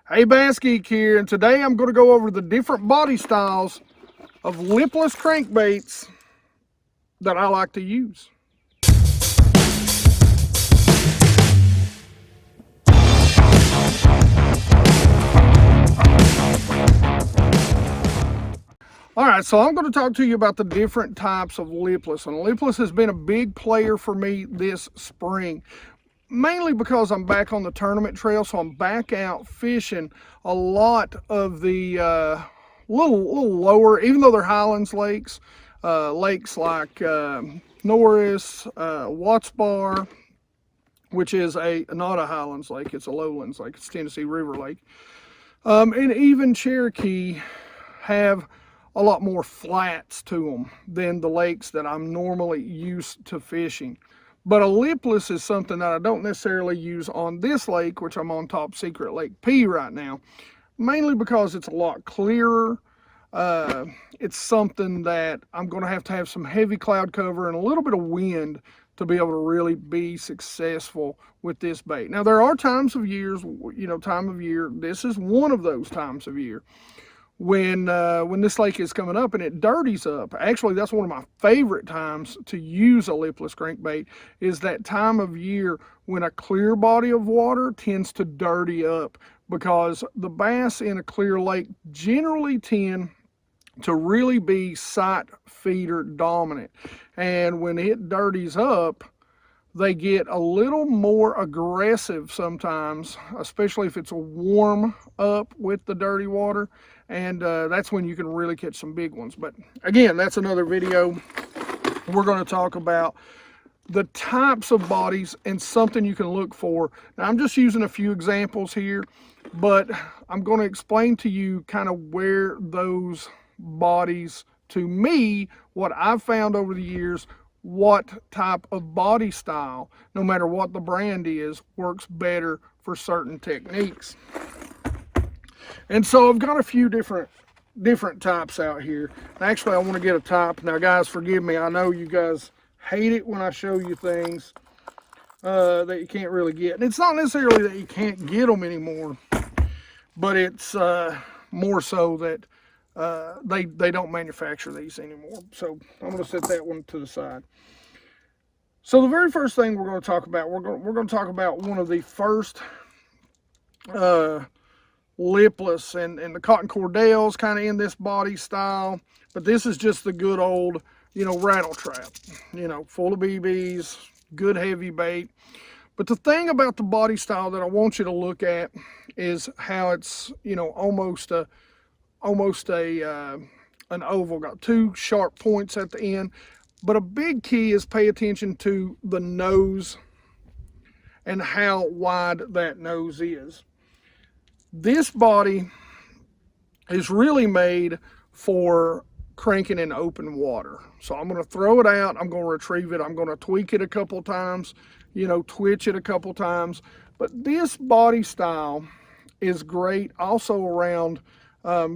Hey, Bassgeek here, and today I'm going to go over the different body styles of lipless crankbaits that I like to use. Alright, so I'm going to talk to you about the different types of lipless, and lipless has been a big player for me this spring. Mainly because I'm back on the tournament trail, so I'm back out fishing a lot of the little lower, even though they're highlands lakes, lakes like Norris, Watts Bar, which is not a highlands lake, it's a lowlands lake, it's Tennessee River Lake, and even Cherokee have a lot more flats to them than the lakes that I'm normally used to fishing. But a lipless is something that I don't necessarily use on this lake, which I'm on Top Secret Lake P right now, mainly because it's a lot clearer. It's something that I'm going to have some heavy cloud cover and a little bit of wind to be able to really be successful with this bait. Now, there are times of years, time of year, this is one of those times of year, when this lake is coming up and it dirties up. Actually, that's one of my favorite times to use a lipless crankbait, is that time of year when a clear body of water tends to dirty up, because the bass in a clear lake generally tend to really be sight feeder dominant, and when it dirties up, they get a little more aggressive sometimes, especially if it's a warm up with the dirty water, and that's when you can really catch some big ones. But again, that's another video. We're going to talk about the types of bodies and something you can look for. Now, I'm just using a few examples here, but I'm going to explain to you kind of where those bodies, to me, what I've found over the years, what type of body style, no matter what the brand is, works better for certain techniques. And so I've got a few different types out here. Actually, I want to get a type. Now, guys, forgive me. I know you guys hate it when I show you things that you can't really get. And it's not necessarily that you can't get them anymore, but it's more so that they don't manufacture these anymore. So I'm going to set that one to the side. So the very first thing we're going to talk about, we're going to talk about one of the first lipless, and the cotton cordell's kind of in this body style, but this is just the good old, rattle trap, full of BBs, good heavy bait. But the thing about the body style that I want you to look at is how it's, almost an oval, got two sharp points at the end. But a big key is pay attention to the nose and how wide that nose is. This body is really made for cranking in open water. So I'm going to throw it out, I'm going to retrieve it, I'm going to tweak it a couple times, twitch it a couple times. But this body style is great also around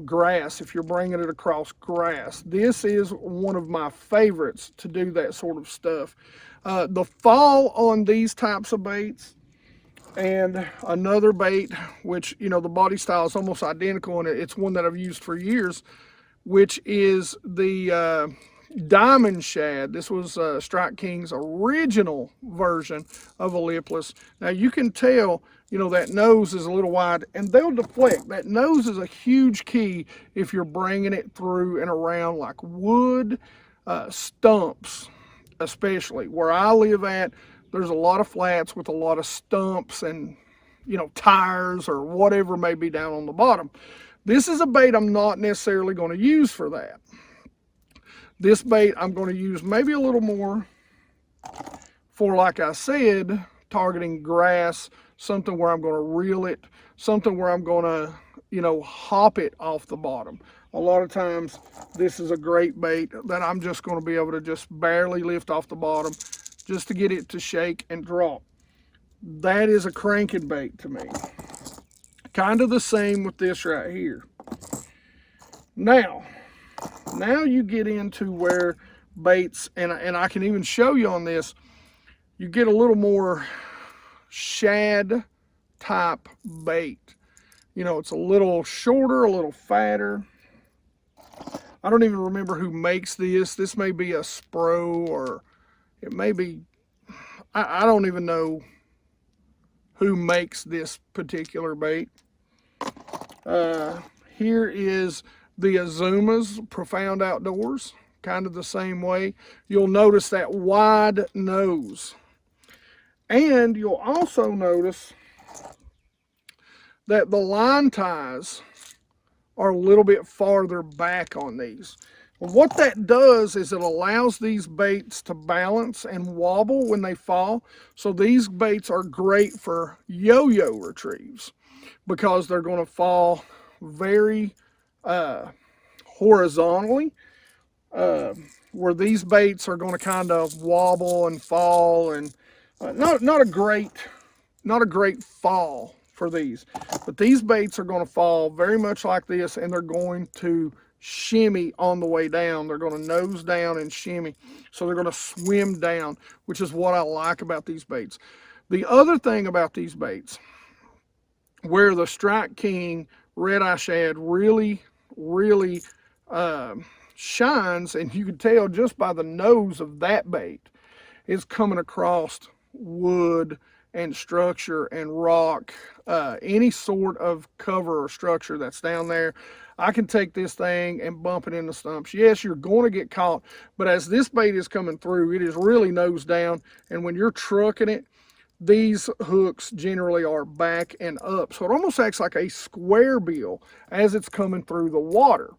grass, if you're bringing it across grass. This is one of my favorites to do that sort of stuff. The fall on these types of baits, and another bait, which, the body style is almost identical, and it's one that I've used for years, which is the diamond shad. This was Strike King's original version of a lipless. Now you can tell, that nose is a little wide, and they'll deflect. That nose is a huge key if you're bringing it through and around like wood, stumps, especially. Where I live at, there's a lot of flats with a lot of stumps and, tires or whatever may be down on the bottom. This is a bait I'm not necessarily going to use for that. This bait I'm going to use maybe a little more for, like I said, targeting grass, something where I'm going to reel it, something where I'm going to, hop it off the bottom. A lot of times this is a great bait that I'm just going to be able to just barely lift off the bottom just to get it to shake and drop. That is a cranking bait to me. Kind of the same with this right here. Now you get into where baits, and I can even show you on this, you get a little more shad type bait. You know, it's a little shorter, a little fatter. I don't even remember who makes this. This may be a Spro, or it may be, I don't even know who makes this particular bait. Here is the Azuma's Profound Outdoors, kind of the same way. You'll notice that wide nose. And you'll also notice that the line ties are a little bit farther back on these. What that does is it allows these baits to balance and wobble when they fall. So these baits are great for yo-yo retrieves because they're going to fall very horizontally, where these baits are going to kind of wobble and fall, and not a great fall for these. But these baits are going to fall very much like this, and they're going to shimmy on the way down. They're going to nose down and shimmy. So they're going to swim down, which is what I like about these baits. The other thing about these baits, where the Strike King Red Eye Shad really shines, and you can tell just by the nose of that bait, is coming across wood and structure and rock, any sort of cover or structure that's down there. I can take this thing and bump it in the stumps. Yes, you're going to get caught, but as this bait is coming through, it is really nose down, and when you're trucking it, these hooks generally are back and up. So it almost acts like a square bill as it's coming through the water.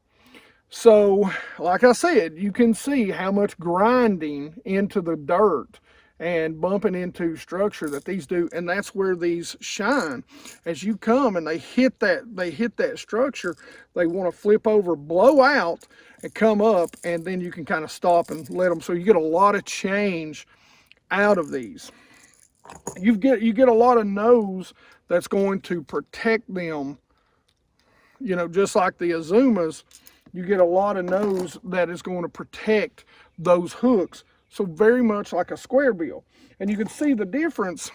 So, like I said, you can see how much grinding into the dirt and bumping into structure that these do, and that's where these shine. As you come and they hit that structure, they want to flip over, blow out, and come up, and then you can kind of stop and let them. So you get a lot of change out of these. You get a lot of nose that's going to protect them. You know, just like the Azumas, you get a lot of nose that is going to protect those hooks. So very much like a square bill. And you can see the difference.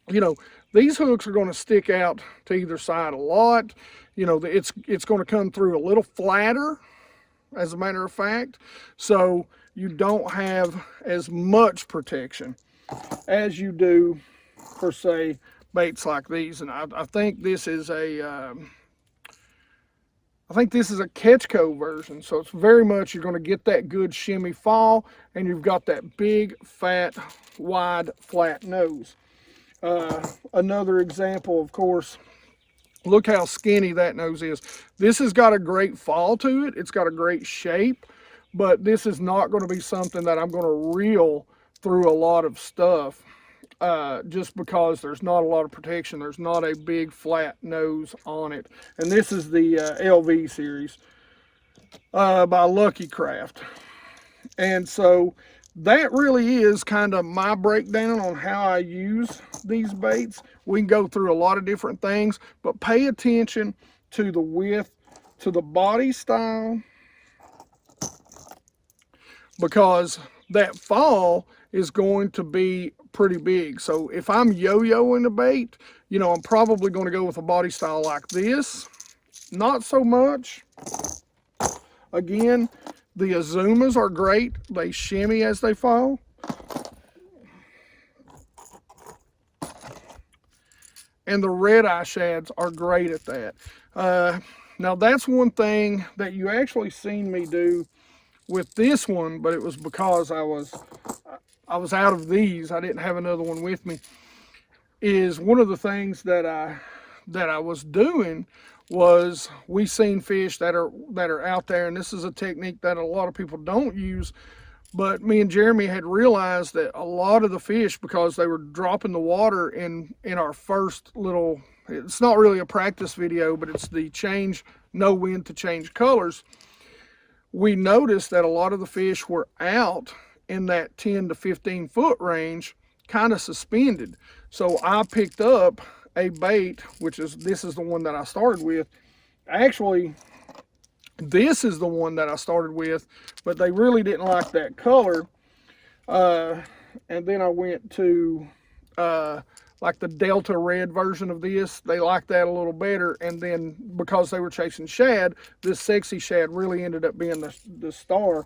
You know, these hooks are going to stick out to either side a lot. You know, it's going to come through a little flatter, as a matter of fact. So you don't have as much protection as you do for, say, baits like these. And I think this is a Ketchco version, so it's very much, you're going to get that good shimmy fall, and you've got that big, fat, wide, flat nose. Another example, of course, look how skinny that nose is. This has got a great fall to it. It's got a great shape, but this is not going to be something that I'm going to reel through a lot of stuff. Just because there's not a lot of protection. There's not a big flat nose on it. And this is the LV series by Lucky Craft. And so that really is kind of my breakdown on how I use these baits. We can go through a lot of different things, but pay attention to the width, to the body style, because that fall is going to be pretty big. So if I'm yo-yoing the bait, you know, I'm probably going to go with a body style like this. Not so much. Again, the Azumas are great. They shimmy as they fall. And the Red Eye Shads are great at that. Now that's one thing that you actually seen me do with this one, but it was because I was out of these. I didn't have another one with me. Is one of the things that I was doing was, we seen fish that are out there, and this is a technique that a lot of people don't use, but me and Jeremy had realized that a lot of the fish, because they were dropping the water in our first little, it's not really a practice video, but it's the know when to change colors. We noticed that a lot of the fish were out in that 10 to 15 foot range, kind of suspended. So I picked up a bait, this is the one that I started with. Actually, this is the one that I started with, but they really didn't like that color. And then I went to like the Delta Red version of this. They like that a little better. And then because they were chasing shad, this sexy shad really ended up being the star.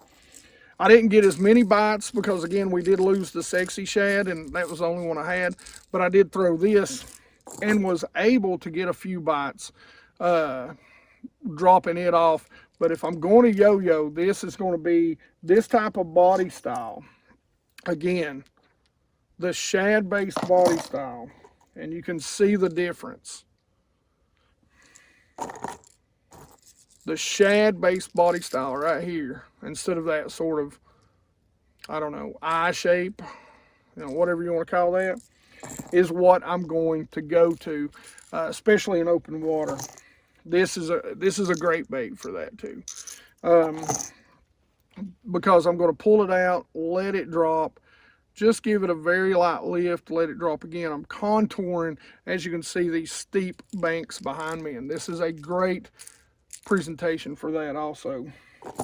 I didn't get as many bites because, again, we did lose the sexy shad, and that was the only one I had. But I did throw this and was able to get a few bites dropping it off. But if I'm going to yo-yo, this is going to be this type of body style. Again, the shad-based body style. And you can see the difference. The shad-based body style right here, instead of that sort of, I don't know, eye shape, you know, whatever you want to call that, is what I'm going to go to, especially in open water. This is a great bait for that too, because I'm going to pull it out, let it drop, just give it a very light lift, let it drop again. I'm contouring, as you can see, these steep banks behind me, and this is a great presentation for that also.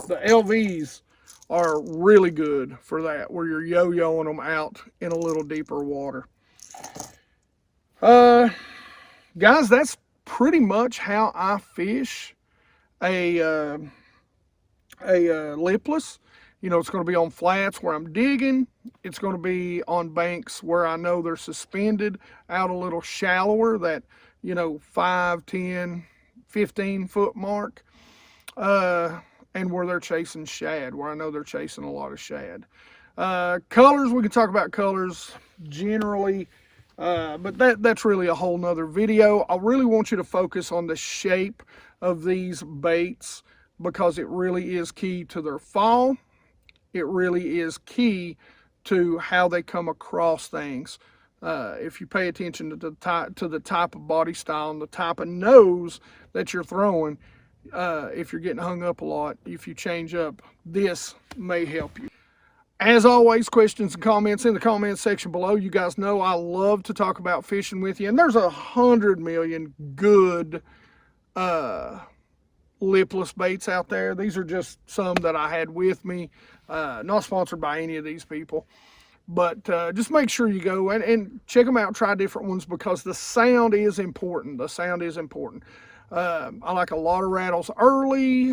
The LVs are really good for that, where you're yo-yoing them out in a little deeper water. Guys, that's pretty much how I fish a lipless. You know, it's going to be on flats where I'm digging. It's going to be on banks where I know they're suspended out a little shallower, that, you know, 5, 10, 15 foot mark. And where they're chasing shad, where I know they're chasing a lot of shad. Colors, we can talk about colors generally, but that's really a whole nother video. I really want you to focus on the shape of these baits, because it really is key to their fall. It really is key to how they come across things. If you pay attention to the type of body style and the type of nose that you're throwing, if you're getting hung up a lot, if you change up, this may help you. As always, questions and comments in the comments section below. You guys know I love to talk about fishing with you, and there's 100 million good lipless baits out there. These are just some that I had with me, not sponsored by any of these people, but just make sure you go and check them out, try different ones, because the sound is important. The sound is important. I like a lot of rattles early,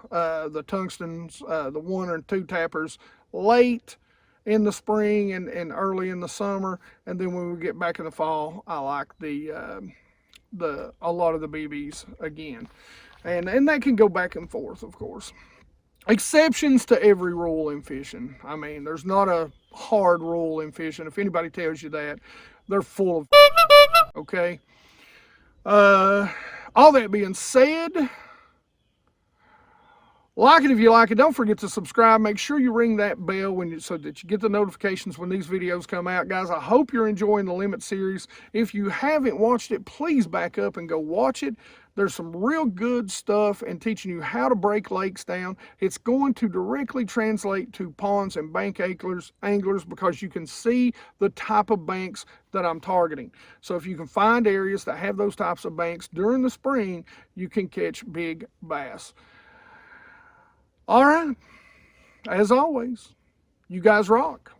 the tungstens, the 1 and 2 tappers late in the spring and early in the summer, and then when we get back in the fall, I like a lot of the BBs again, and that can go back and forth, of course. Exceptions to every rule in fishing. I mean, there's not a hard rule in fishing. If anybody tells you that, they're full of okay. All that being said, like it if you like it. Don't forget to subscribe. Make sure you ring that bell so that you get the notifications when these videos come out. Guys, I hope you're enjoying the Limit series. If you haven't watched it, please back up and go watch it. There's some real good stuff in teaching you how to break lakes down. It's going to directly translate to ponds and bank anglers, because you can see the type of banks that I'm targeting. So if you can find areas that have those types of banks during the spring, you can catch big bass. All right, as always, you guys rock.